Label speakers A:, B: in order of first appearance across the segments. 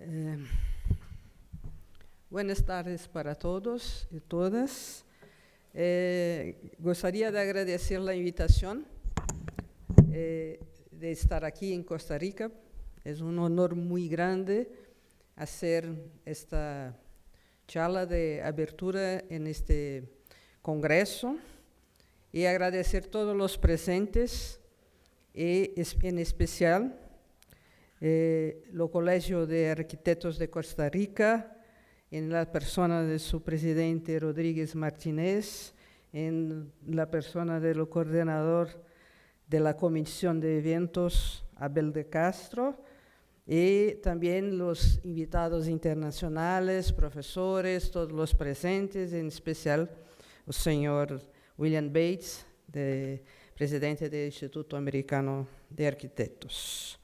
A: Eh, Buenas tardes para todos y todas. Gostaria de agradecer la invitación de estar aquí en Costa Rica. Es un honor muy grande hacer esta charla de abertura en este congreso y agradecer a todos los presentes y en especial el Colegio de Arquitectos de Costa Rica, en la persona de su presidente Rodríguez Martínez, en la persona del coordinador de la Comisión de Eventos, Abel de Castro, y también los invitados internacionales, profesores, todos los presentes, en especial el señor William Bates, presidente del Instituto Americano de Arquitectos.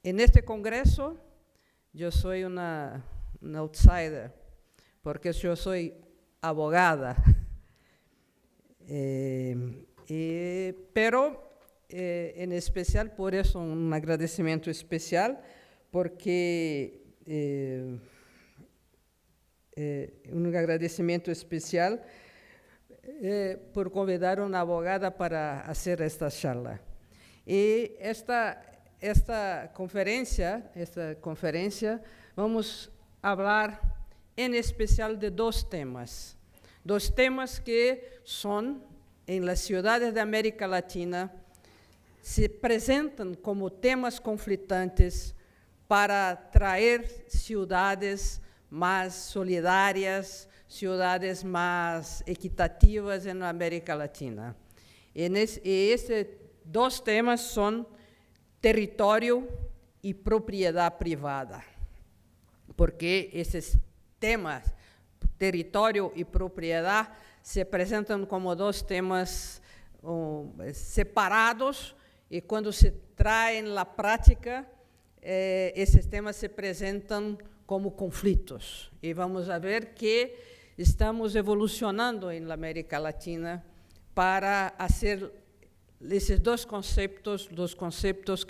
A: En este congreso, yo soy una outsider, porque yo soy abogada, pero en especial, por eso un agradecimiento especial, porque un agradecimiento especial por convidar a una abogada para hacer esta charla. Y esta conferencia, vamos a hablar en especial de dos temas que son, en las ciudades de América Latina, se presentan como temas conflitantes para traer ciudades más solidarias, ciudades más equitativas en América Latina. Y estos dos temas son território e propriedade privada, porque esses temas, território e propriedade, se apresentam como dois temas separados, e quando se traem na prática, esses temas se apresentam como conflitos. E vamos a ver que estamos evolucionando na América Latina para fazer esses dois conceptos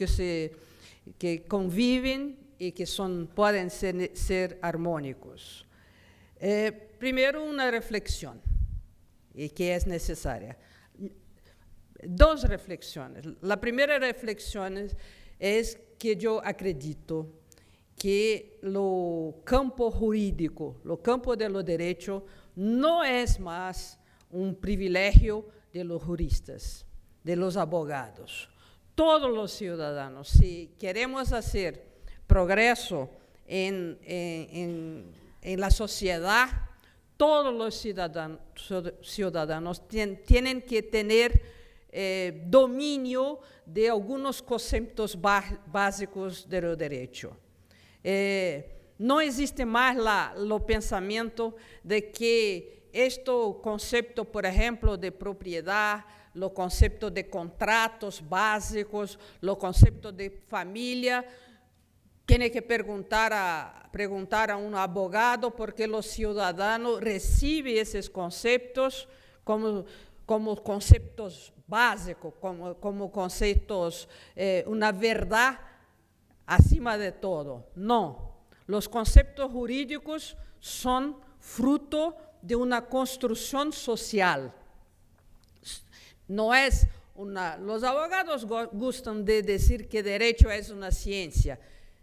A: que convivem e que podem ser harmônicos. Primeiro, uma reflexão, e que é necessária. Duas reflexões. A primeira reflexão é que eu acredito que o campo jurídico, o campo do direito, não é mais privilégio de los juristas, de los abogados. Todos los ciudadanos, si queremos hacer progreso en la sociedad, todos los ciudadanos tienen que tener dominio de algunos conceptos básicos del derecho. No existe más el pensamiento de que este concepto, por ejemplo, de propiedad, o conceito de contratos básicos, o conceito de família, tem que perguntar a um advogado, porque o cidadão recebe esses conceitos como conceitos básicos, como conceitos, uma verdade acima de todo. Não. Os conceitos jurídicos são fruto de uma construção social. No es los abogados gustan de decir que derecho es una ciencia.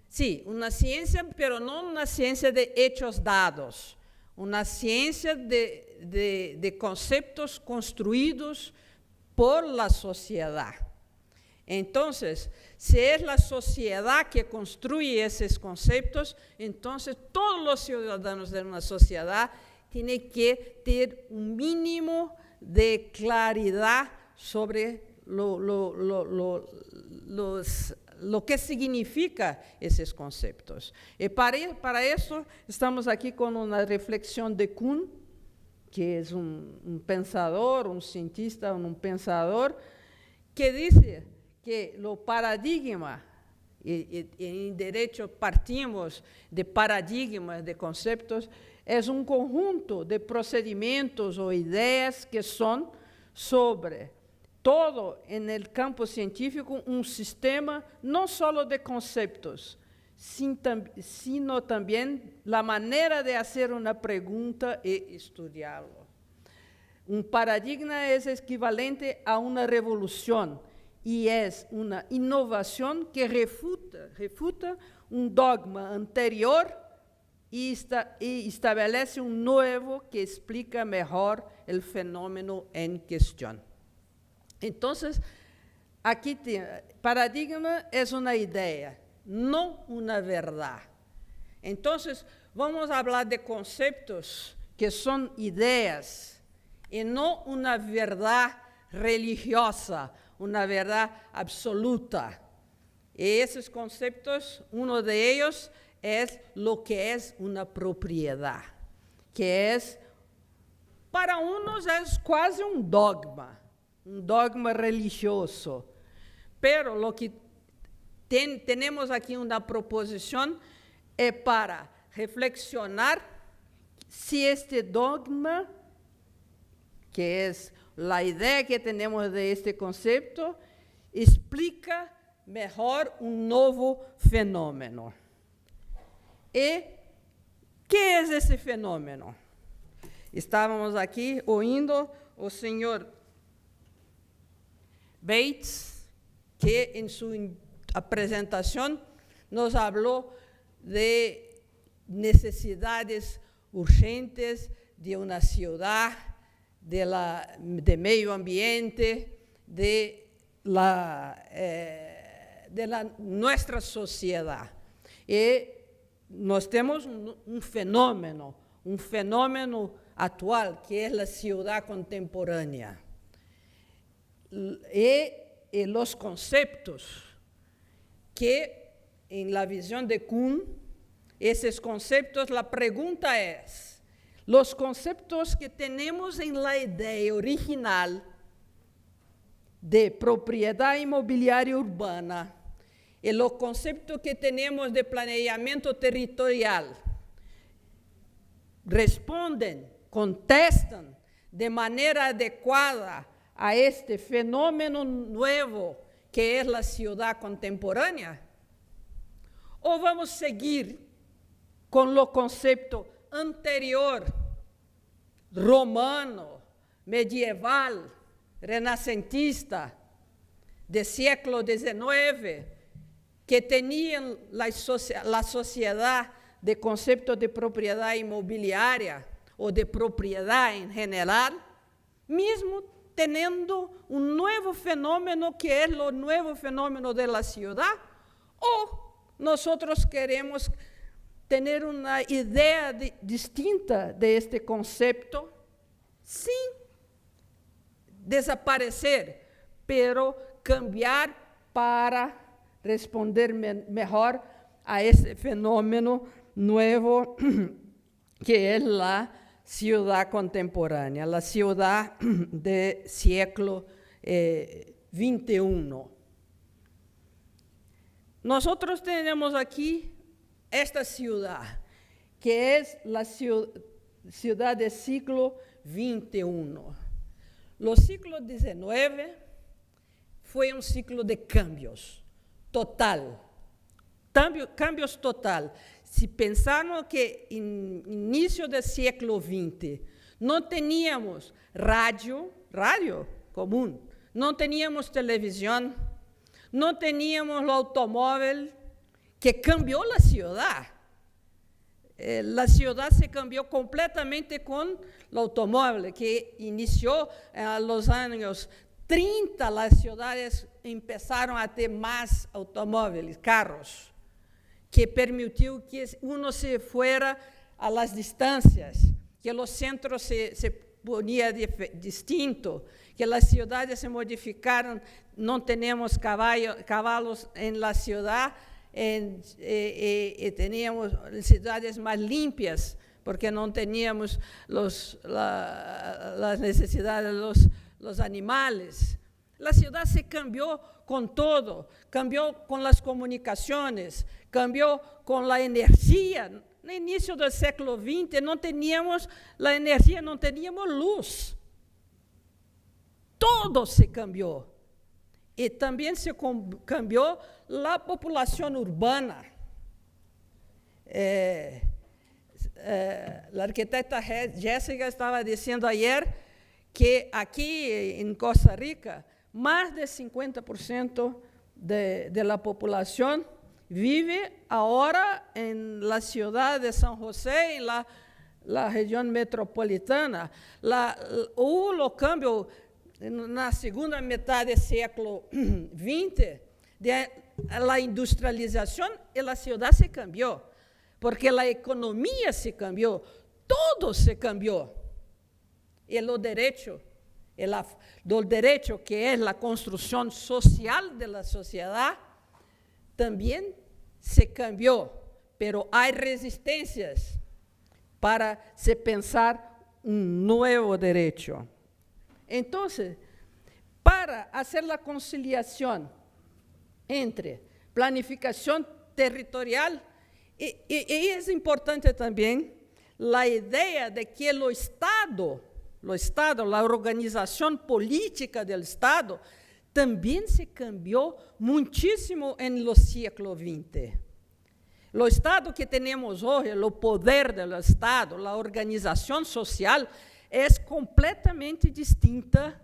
A: Sí, una ciencia, pero no una ciencia de hechos dados, una ciencia de conceptos construidos por la sociedad. Entonces, si es la sociedad que construye esos conceptos, entonces todos los ciudadanos de una sociedad tienen que tener un mínimo de claridad sobre lo que significa esos conceptos. Y para eso estamos aquí con una reflexión de Kuhn, que es un pensador, un cientista, un pensador, que dice que lo paradigma, y en derecho partimos de paradigmas, de conceptos, es un conjunto de procedimientos o ideas que son sobre todo en el campo científico un sistema no solo de conceptos, sino también la manera de hacer una pregunta y estudiarlo. Un paradigma es equivalente a una revolución y es una innovación que refuta un dogma anterior y establece un nuevo que explica mejor el fenómeno en cuestión. Entonces, aquí paradigma es una idea, no una verdad. Entonces, vamos a hablar de conceptos que son ideas y no una verdad religiosa, una verdad absoluta. Y esos conceptos, uno de ellos es lo que es una propiedad, que es, para unos es quase un dogma religioso. Pero lo que tenemos aquí una proposición es para reflexionar si este dogma, que es la idea que tenemos de este concepto, explica mejor un nuevo fenómeno. ¿Y qué es ese fenómeno? Estávamos aquí ouvindo o señor Bates, que en su presentación nos habló de necesidades urgentes de una ciudad, de medio ambiente, de nuestra sociedad. Y nós temos um fenômeno atual, que é a ciudad contemporânea. E os conceitos que, em la visão de Kuhn, esses conceitos, a pergunta é, os conceitos que temos em la ideia original de propriedade imobiliária urbana, e o conceito que temos de planeamento territorial respondem, contestam de maneira adequada a este fenômeno novo que é a cidade contemporânea? Ou vamos seguir com o conceito anterior, romano, medieval, renascentista, do século XIX, que tenían la sociedad de concepto de propiedad inmobiliaria o de propiedad en general, mismo teniendo un nuevo fenómeno que es lo nuevo fenómeno de la ciudad, o nosotros queremos tener una idea distinta de este concepto sin desaparecer, pero cambiar para responder mejor a ese fenómeno nuevo que es la ciudad contemporánea, la ciudad del siglo XXI. Nosotros tenemos aquí esta ciudad, que es la ciudad del siglo XXI. El siglo XIX fue un ciclo de cambios. Total, cambios total. Se pensaram que no início do século XX não tínhamos rádio comum, não tínhamos televisão, não tínhamos o automóvel, que cambiou a cidade. A cidade se cambiou completamente com o automóvel, que iniciou nos anos 30, as cidades começaram a ter mais automóveis, carros, que permitiu que uno se fuera a las distâncias, que os centros se ponían distinto, que as cidades se modificaram, não temos cavalos em la ciudad, e teníamos cidades mais limpias, porque não teníamos as necessidades dos animales. La ciudad se cambió con todo, cambió con las comunicaciones, cambió con la energía. No inicio del século XX no teníamos la energía, no teníamos luz. todo se cambió. Y también se cambió la población urbana. La arquitecta Jéssica estaba diciendo ayer que aquí en Costa Rica, más del 50% de la población vive ahora en la ciudad de San José, en la región metropolitana. Hubo los cambios en la segunda mitad del siglo XX, de la industrialización, y la ciudad se cambió, porque la economía se cambió, todo se cambió. Y los derechos, que es la construcción social de la sociedad, también se cambió, pero hay resistencias para se pensar un nuevo derecho. Entonces, para hacer la conciliación entre planificación territorial, y es importante también la idea de que el Estado, la organización política del Estado, también se cambió muchísimo en el siglo XX. El Estado que tenemos hoy, el poder del Estado, la organización social, es completamente distinta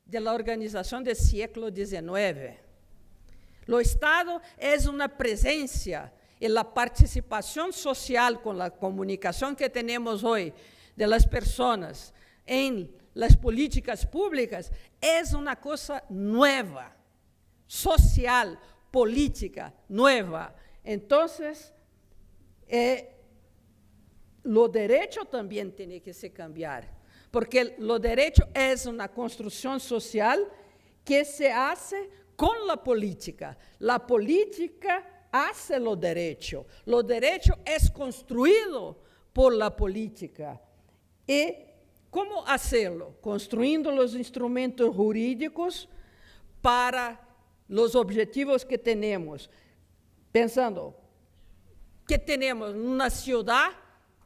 A: de la organización del siglo XIX. El Estado es una presencia, y la participación social con la comunicación que tenemos hoy de las personas en las políticas públicas es una cosa nueva, social, política, nueva. Entonces, lo derecho también tiene que se cambiar, porque lo derecho es una construcción social que se hace con la política. La política hace lo derecho es construido por la política. ¿Y cómo hacerlo? Construyendo los instrumentos jurídicos para los objetivos que tenemos. Pensando que tenemos una ciudad,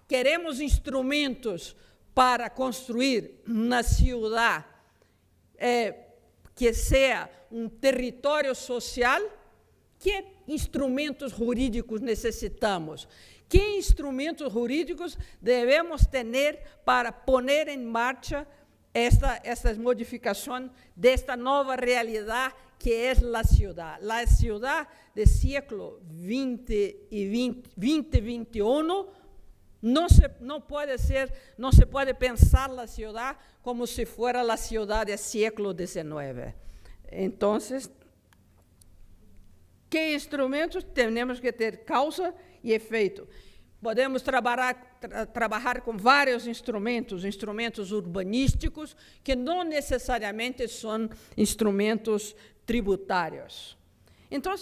A: queremos instrumentos para construir una ciudad que sea un territorio social. ¿Qué instrumentos jurídicos necesitamos? ¿Qué instrumentos jurídicos debemos tener para poner en marcha esta modificación de esta nueva realidad que es la ciudad? La ciudad del siglo XX y XXI no se puede pensar la ciudad como si fuera la ciudad del siglo XIX. Entonces, ¿qué instrumentos? Tenemos que ter causa e efeito. Podemos trabalhar com vários instrumentos urbanísticos, que não necessariamente são instrumentos tributários. Então,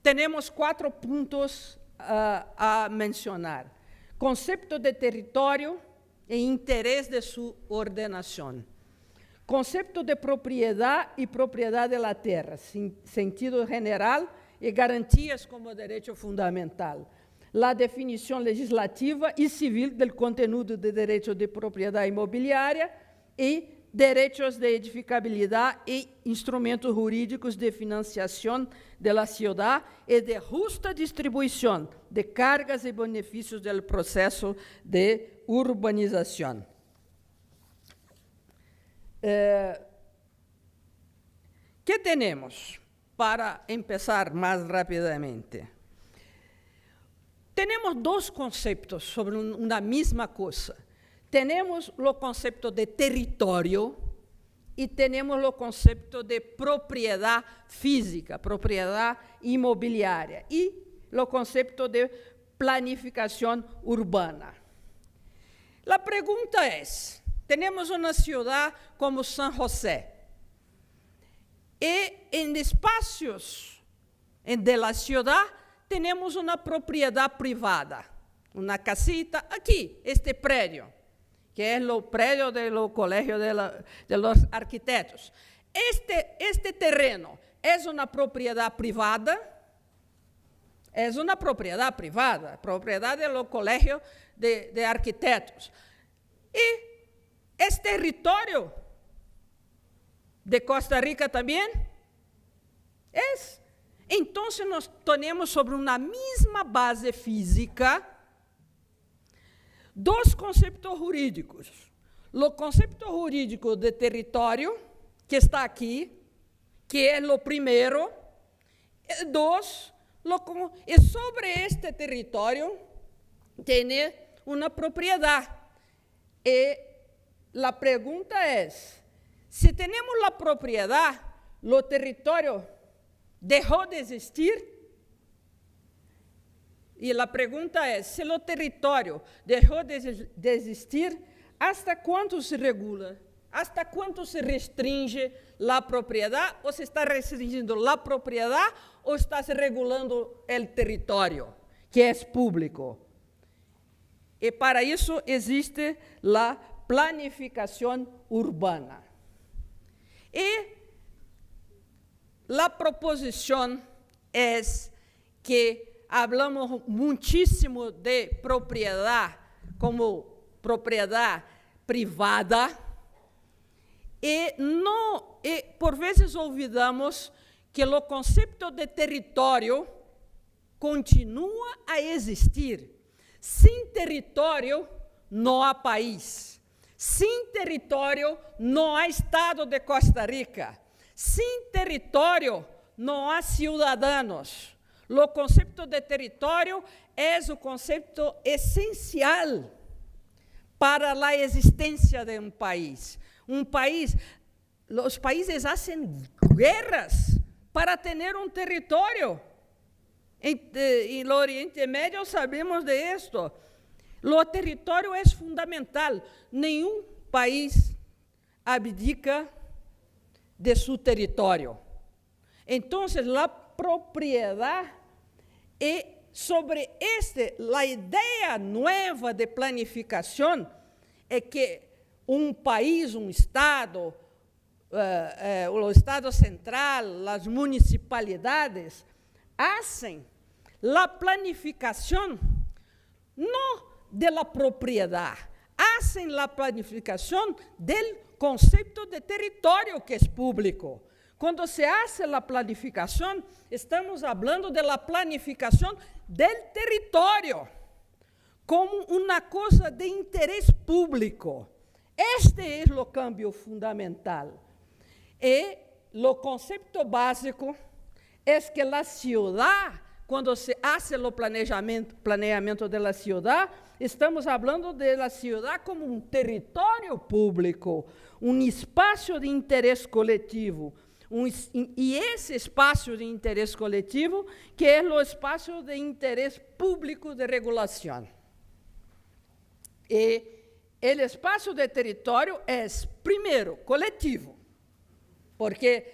A: temos 4 pontos a mencionar. Conceito de território e interesse de sua ordenação. Conceito de propriedade e propriedade da terra, sentido general e garantias como direito fundamental. A definição legislativa e civil do conteúdo de direito de propriedade imobiliária e direitos de edificabilidade e instrumentos jurídicos de financiação da cidade e de justa distribuição de cargas e benefícios do processo de urbanização. ¿Qué tenemos para empezar más rápidamente? Tenemos 2 conceptos sobre una misma cosa. Tenemos el concepto de territorio y tenemos el concepto de propiedad física, propiedad inmobiliaria y el concepto de planificación urbana. La pregunta es, tenemos una ciudad como San José, y en espacios de la ciudad tenemos una propiedad privada, una casita aquí, este predio, que es el predio del Colegio de los Arquitectos. Este terreno es una propiedad privada, propiedad del Colegio de Arquitectos. Y es territorio de Costa Rica também? É. Então, nós temos sobre uma mesma base física dois conceitos jurídicos. O conceito jurídico de território, que está aqui, que é o primeiro. Dois, e sobre este território tem uma propriedade. E a pergunta é, se temos a propriedade, o território deixou de existir? E a pergunta é, se o território deixou de existir, ¿hasta quanto se regula? ¿Hasta quanto se restringe a propriedade? Ou se está restringindo a propriedade ou está se regulando o território, que é público? E para isso existe a planificação urbana. E a proposição é que hablamos muitíssimo de propriedade como propriedade privada e por vezes olvidamos que o conceito de território continua a existir. Sem território não há país. Sem território não há Estado de Costa Rica. Sem território não há cidadãos. O conceito de território é o conceito essencial para a existência de um país. Os países fazem guerras para ter um território. No Oriente Médio sabemos de isto. O território é fundamental. Nenhum país abdica de seu território. Então, a propriedade e sobre a ideia nova de planificação é que um país, um Estado, o Estado central, as municipalidades, fazem a planificação não da propriedade, fazem a planificação do conceito de território que é público. Quando se hace a planificação, estamos falando da planificação do território como uma coisa de interesse público. Este é o cambio fundamental. E o conceito básico é que a cidade, quando se hace o planeamento da cidade, estamos falando da cidade como um território público, um espaço de interesse coletivo. E esse espaço de interesse coletivo, que é o espaço de interesse público de regulação. E o espaço de território é, primeiro, coletivo, porque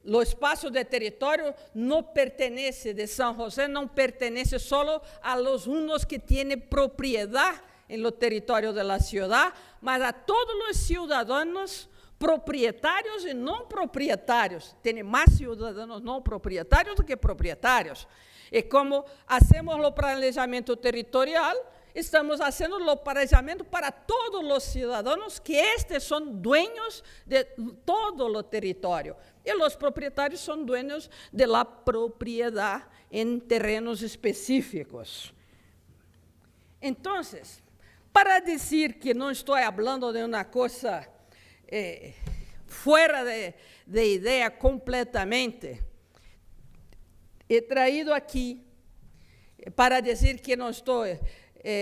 A: o espaço de território não pertence de São José, não pertence só a los unos que têm propriedade no território da cidade, mas a todos os cidadãos proprietários e não proprietários. Tem mais cidadãos não proprietários do que proprietários. E como hacemos o planejamento territorial, estamos fazendo o planejamento para todos os cidadãos, que estes são dueños de todo o território. E os proprietários são dueños de la propriedade em terrenos específicos. Então, para dizer que não estou falando de uma coisa fora de ideia completamente, he traído aqui para dizer que não estou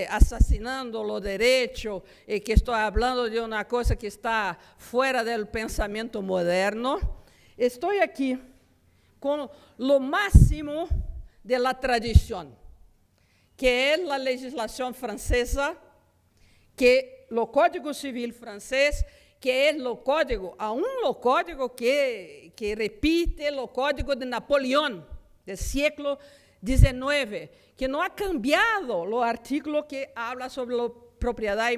A: assassinando o direito e que estou falando de uma coisa que está fora do pensamento moderno. Estou aqui com o máximo da tradição, que é a legislação francesa, que o Código Civil francês, que é o código, o código que repite o código de Napoleão, do século XIX, que não ha cambiado o artículo que habla sobre a propriedade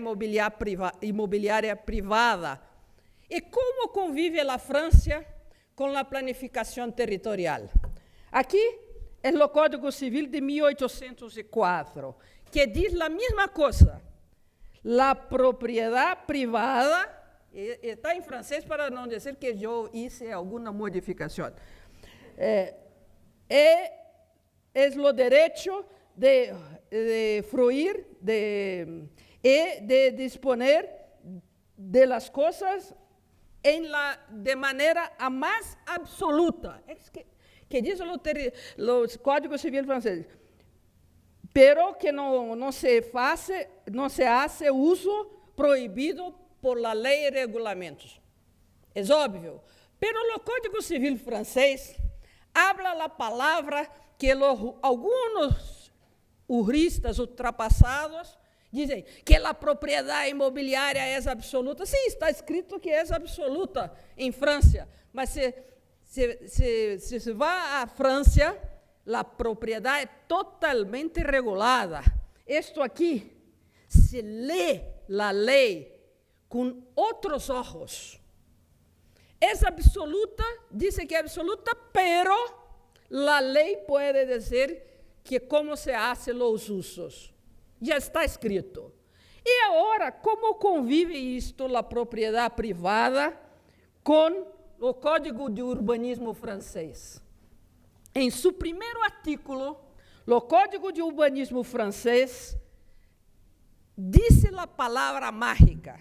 A: imobiliária privada. E como convive a França com a planificação territorial? Aqui é o Código Civil de 1804, que diz a mesma coisa. A propriedade privada Está em francês para não dizer que eu hice alguma modificação. Es o direito de fruir e de disponer de las cosas de maneira a mais absoluta. Es que diz o Código Civil francês. Pero que não se hace uso proibido por la lei e regulamentos. É óbvio. Pero o Código Civil francês habla a palavra que alguns juristas ultrapassados dizem que a propriedade imobiliária é absoluta. Sim, está escrito que é absoluta em França, mas se vai à França, a propriedade é totalmente regulada. Isto aqui se lê a lei com outros olhos. É absoluta, diz que é absoluta, pero a lei pode dizer que como se hacen os usos. Já está escrito. E agora, como convive isto, a propriedade privada, com o Código de Urbanismo francês? Em seu primeiro artículo, o Código de Urbanismo francês diz a palavra mágica: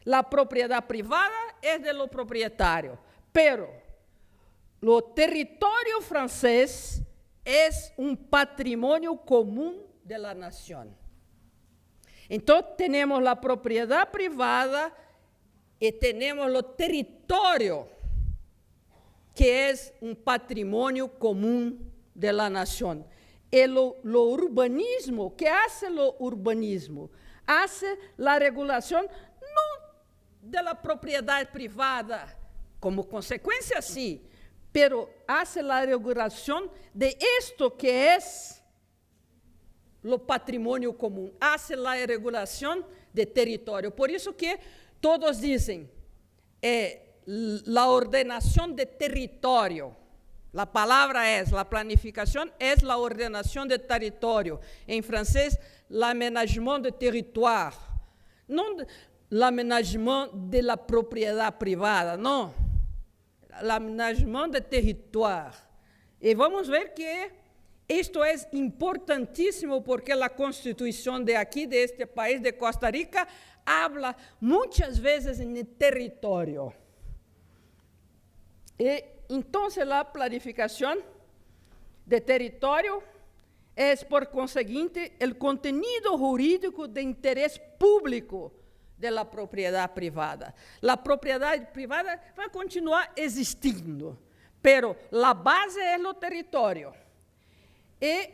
A: la propriedade privada é de lo proprietário, pero o território francês é um patrimônio comum de la nación. Então, temos a propriedade privada e temos o território, que é um patrimônio comum de la nación. E o urbanismo, que hace o urbanismo? Hace a regulação não da propriedade privada, como consequência, sim, pero hace a regulação de esto que é o patrimônio comum, hace a regulação de território. Por isso que todos dizem, a ordenação de território. A palavra a planificação é a ordenação de território. Em francês, l'aménagement de territoire. Não l'aménagement de la propriedade privada, não. L'aménagement de territoire. E vamos ver que isto é importantíssimo porque a Constituição de aqui, deste país, de Costa Rica, habla muitas vezes em território. E então, a planificação de território é, por conseguinte, o contenido jurídico de interesse público da propriedade privada. A propriedade privada vai continuar existindo, pero a base é o território. E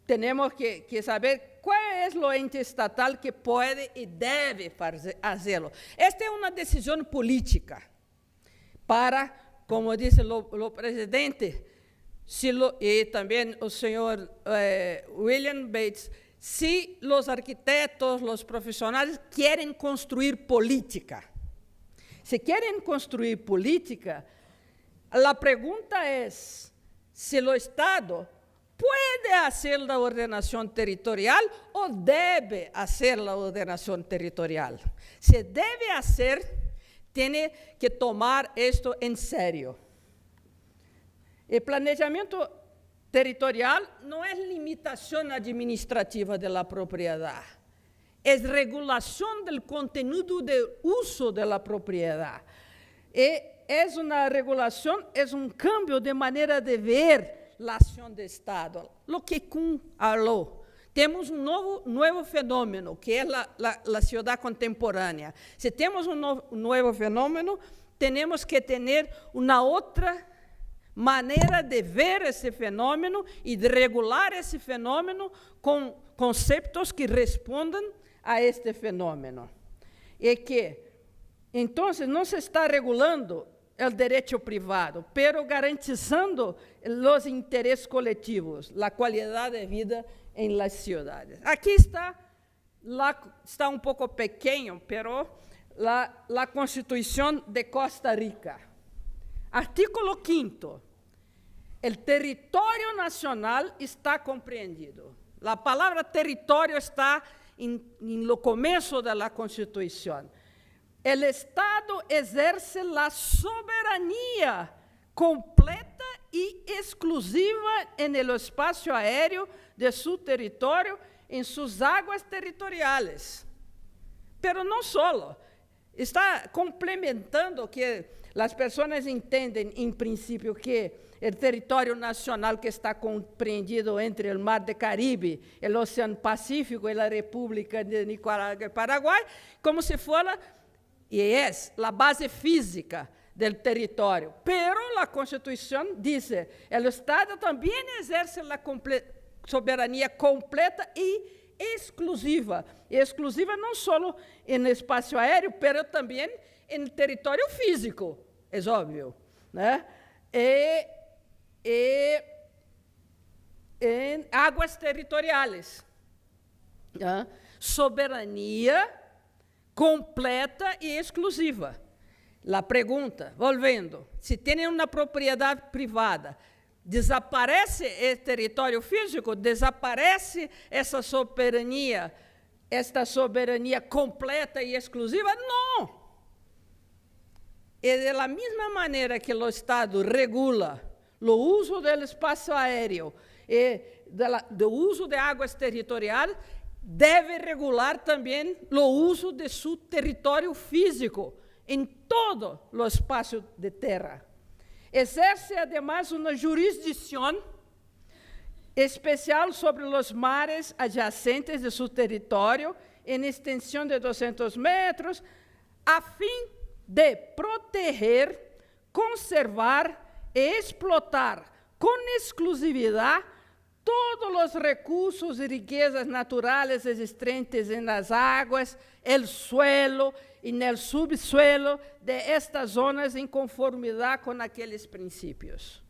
A: temos que saber qual é o ente estatal que pode e deve fazê-lo. Esta é uma decisão política para, como disse o presidente, e também o senhor William Bates, se os arquitetos, os profissionais querem construir política. Se querem construir política, a pergunta é se o Estado pode fazer a ordenação territorial ou deve fazer a ordenação territorial. Se deve fazer, tem que tomar isto em sério. O planejamento territorial não é limitação administrativa da propriedade, é regulação do conteúdo de uso da propriedade. E é uma regulação, é um cambio de maneira de ver a ação do Estado. O que Kuhn falou. Temos um novo fenômeno, que é a cidade contemporânea. Se temos um novo fenômeno, temos que ter uma outra maneira de ver esse fenômeno e de regular esse fenômeno com conceitos que respondam a este fenômeno. E que, então, não se está regulando o direito privado, pero garantizando os interesses coletivos, a qualidade de vida em las cidades. Aqui está um pouco pequeno, pero a Constituição de Costa Rica. Artículo 5º. O território nacional está compreendido. A palavra território está no começo da Constituição. el Estado exerce a soberania completa e exclusiva en el espaço aéreo de su território, em suas águas territoriais. Pero não solo, está complementando que as pessoas entendem, em princípio, que o território nacional que está compreendido entre o Mar do Caribe, o Oceano Pacífico e a República de Nicarágua e Paraguai, como se fosse, e é, a base física do território. Pero a Constituição diz que o Estado também exerce a soberania completa e exclusiva. Exclusiva não só no espaço aéreo, mas também no território físico, é óbvio, né? E em águas territoriais. Né? Soberania completa e exclusiva. A pergunta, volvendo, se tem uma propriedade privada, desaparece o território físico? Desaparece esta soberania completa e exclusiva? Não! E da mesma maneira que o Estado regula o uso do espaço aéreo e do uso de águas territoriais, deve regular também o uso de seu território físico em todo o espaço de terra. Exerce, además, uma jurisdição especial sobre os mares adjacentes de seu território, em extensão de 200 metros, a fim de proteger, conservar e explotar com exclusividade todos os recursos e riquezas naturais existentes nas águas, el suelo e no subsuelo de estas zonas em conformidade com aqueles princípios.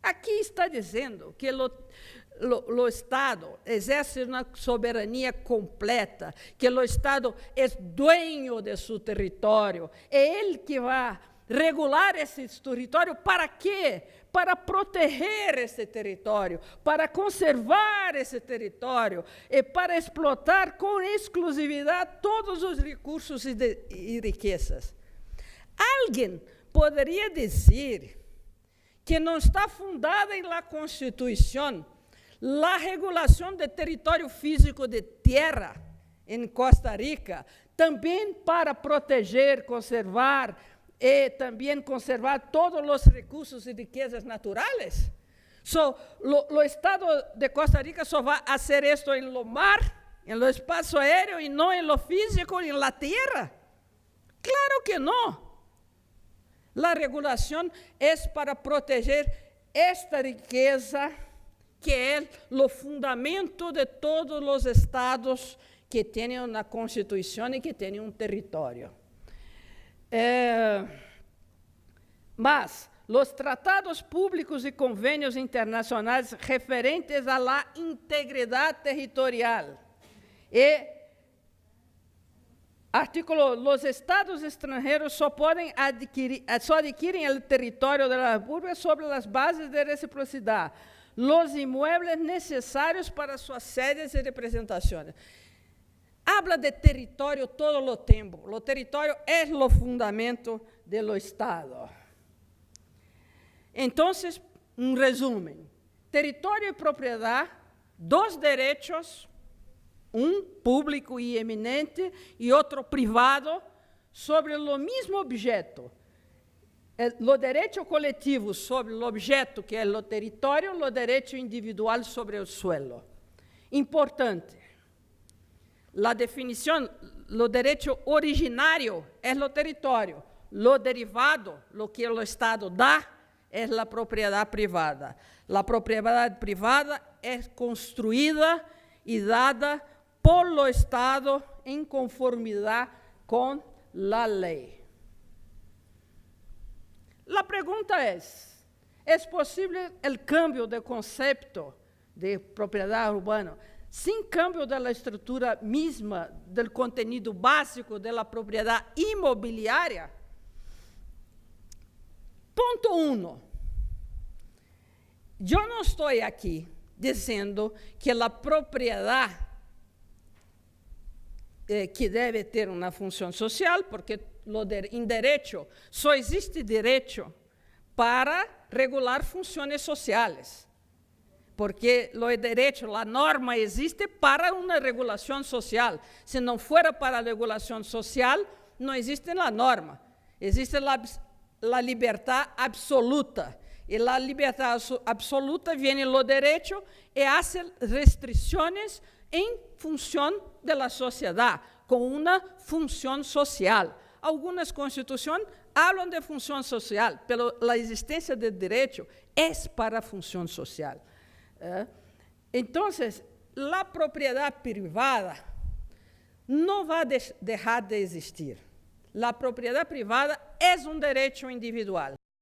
A: Aqui está dizendo que o Estado exerce uma soberania completa, que o Estado é dueño de seu território, é ele que vai regular esse território. Para quê? Para proteger esse território, para conservar esse território e para explotar com exclusividade todos os recursos e riquezas. Alguém poderia dizer que não está fundada em la Constituição a regulação do território físico de terra em Costa Rica, também para proteger, conservar e também conservar todos os recursos e riquezas naturais? O Estado de Costa Rica só vai fazer isto em lo mar, em lo espaço aéreo, e não em lo físico, em la terra? Claro que não. A regulação é para proteger esta riqueza, que é o fundamento de todos os estados que têm uma Constituição e que têm um território. Mas os tratados públicos e convênios internacionais referentes à la integridade territorial e os estados estrangeiros só adquirem o território da República sobre as bases de reciprocidade, os imóveis necessários para suas sedes e representações. Habla de território todo o tempo. O território é o fundamento do Estado. Então, resumo: território e propriedade, dos direitos, um público e eminente e outro privado, sobre o mesmo objeto. O direito coletivo sobre o objeto, que é o território, o direito individual sobre o suelo. Importante. A definição, o direito originário é o território. O derivado, o que o Estado dá, é a propriedade privada. A propriedade privada é construída e dada por o Estado em conformidade com a lei. A pergunta é possível o cambio de conceito de propriedade urbana sem cambio da estrutura mesma do contenido básico da propriedade imobiliária? Ponto 1. Eu não estou aqui dizendo que a propriedade que debe ter uma função social, porque em direito só existe direito para regular funções sociais. Porque o direito, a norma existe para uma regulação social. Se não for para a regulação social, não existe a norma. Existe a liberdade absoluta. E a liberdade absoluta vem do direito e faz restrições em função da sociedade, com uma função social. Algumas constituições falam de função social, mas a existência do direito é para a função social. Então, a propriedade privada não vai deixar de existir. A propriedade privada é um direito individual.